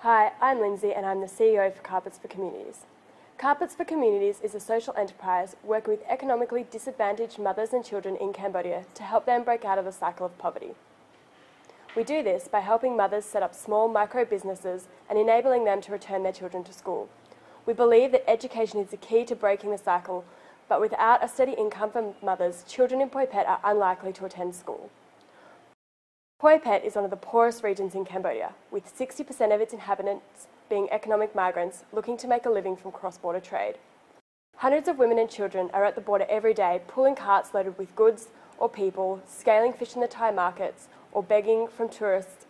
Hi, I'm Lindsay and I'm the CEO for Carpets for Communities. Carpets for Communities is a social enterprise working with economically disadvantaged mothers and children in Cambodia to help them break out of the cycle of poverty. We do this by helping mothers set up small micro-businesses and enabling them to return their children to school. We believe that education is the key to breaking the cycle, but without a steady income for mothers, children in Poi Pet are unlikely to attend school. Poi Pet is one of the poorest regions in Cambodia, with 60% of its inhabitants being economic migrants looking to make a living from cross-border trade. Hundreds of women and children are at the border every day, pulling carts loaded with goods or people, scaling fish in the Thai markets, or begging from tourists.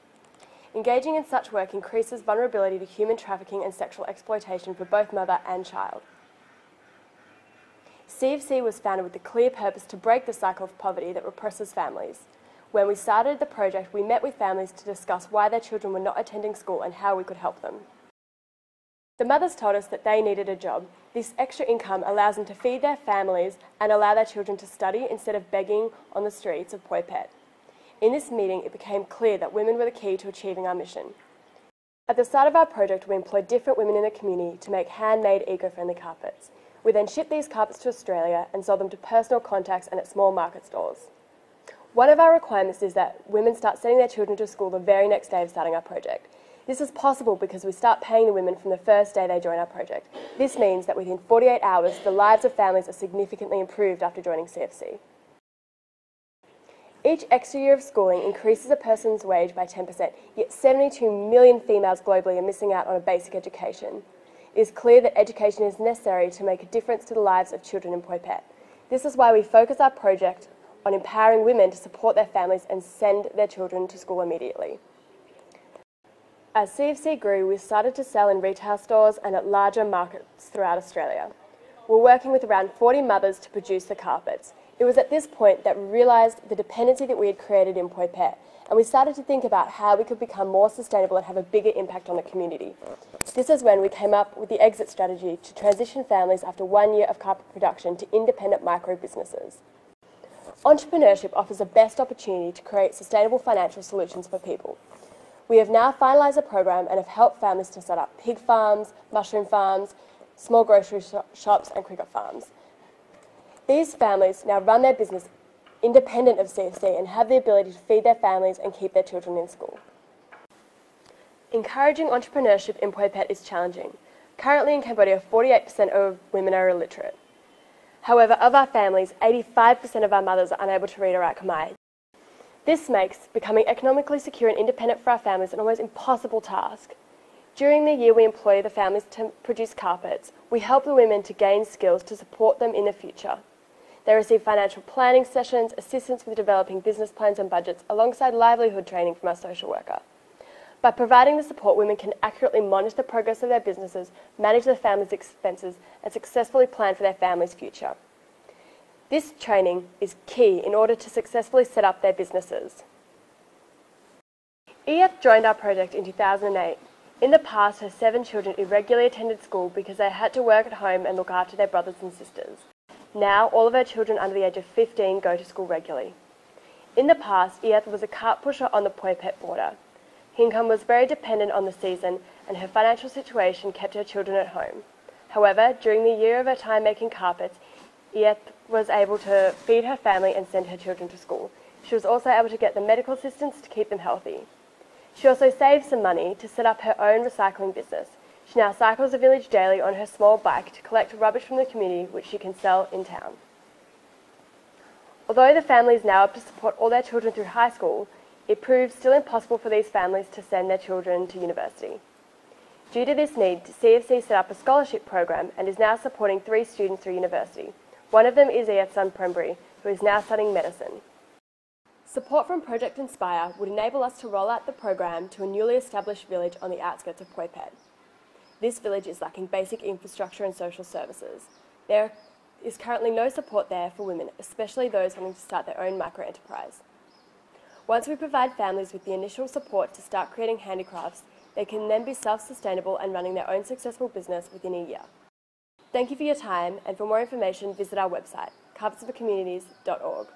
Engaging in such work increases vulnerability to human trafficking and sexual exploitation for both mother and child. CFC was founded with the clear purpose to break the cycle of poverty that represses families. When we started the project, we met with families to discuss why their children were not attending school and how we could help them. The mothers told us that they needed a job. This extra income allows them to feed their families and allow their children to study instead of begging on the streets of Poi Pet. In this meeting, it became clear that women were the key to achieving our mission. At the start of our project, we employed different women in the community to make handmade eco-friendly carpets. We then shipped these carpets to Australia and sold them to personal contacts and at small market stores. One of our requirements is that women start sending their children to school the very next day of starting our project. This is possible because we start paying the women from the first day they join our project. This means that within 48 hours, the lives of families are significantly improved after joining CFC. Each extra year of schooling increases a person's wage by 10%, yet 72 million females globally are missing out on a basic education. It is clear that education is necessary to make a difference to the lives of children in Poi Pet. This is why we focus our project on empowering women to support their families and send their children to school immediately. As CFC grew, we started to sell in retail stores and at larger markets throughout Australia. We're working with around 40 mothers to produce the carpets. It was at this point that we realised the dependency that we had created in Poi Pet, and we started to think about how we could become more sustainable and have a bigger impact on the community. This is when we came up with the exit strategy to transition families after 1 year of carpet production to independent micro-businesses. Entrepreneurship offers the best opportunity to create sustainable financial solutions for people. We have now finalised a program and have helped families to set up pig farms, mushroom farms, small grocery shops and cricket farms. These families now run their business independent of CFC and have the ability to feed their families and keep their children in school. Encouraging entrepreneurship in Poi Pet is challenging. Currently in Cambodia, 48% of women are illiterate. However, of our families, 85% of our mothers are unable to read or write Khmer. This makes becoming economically secure and independent for our families an almost impossible task. During the year we employ the families to produce carpets, we help the women to gain skills to support them in the future. They receive financial planning sessions, assistance with developing business plans and budgets, alongside livelihood training from our social worker. By providing the support, women can accurately monitor the progress of their businesses, manage their family's expenses, and successfully plan for their family's future. This training is key in order to successfully set up their businesses. EF joined our project in 2008. In the past, her 7 children irregularly attended school because they had to work at home and look after their brothers and sisters. Now, all of her children under the age of 15 go to school regularly. In the past, EF was a cart pusher on the Poi Pet border. Her income was very dependent on the season, and her financial situation kept her children at home. However, during the year of her time making carpets, EF was able to feed her family and send her children to school. She was also able to get the medical assistance to keep them healthy. She also saved some money to set up her own recycling business. She now cycles the village daily on her small bike to collect rubbish from the community, which she can sell in town. Although the family is now able to support all their children through high school, it proves still impossible for these families to send their children to university. Due to this need, CFC set up a scholarship program and is now supporting 3 students through university. One of them is EF's son Prembry, who is now studying medicine. Support from Project Inspire would enable us to roll out the program to a newly established village on the outskirts of Poi Pet. This village is lacking basic infrastructure and social services. There is currently no support there for women, especially those wanting to start their own micro-enterprise. Once we provide families with the initial support to start creating handicrafts, they can then be self-sustainable and running their own successful business within a year. Thank you for your time, and for more information, visit our website, carpetsforcommunities.org.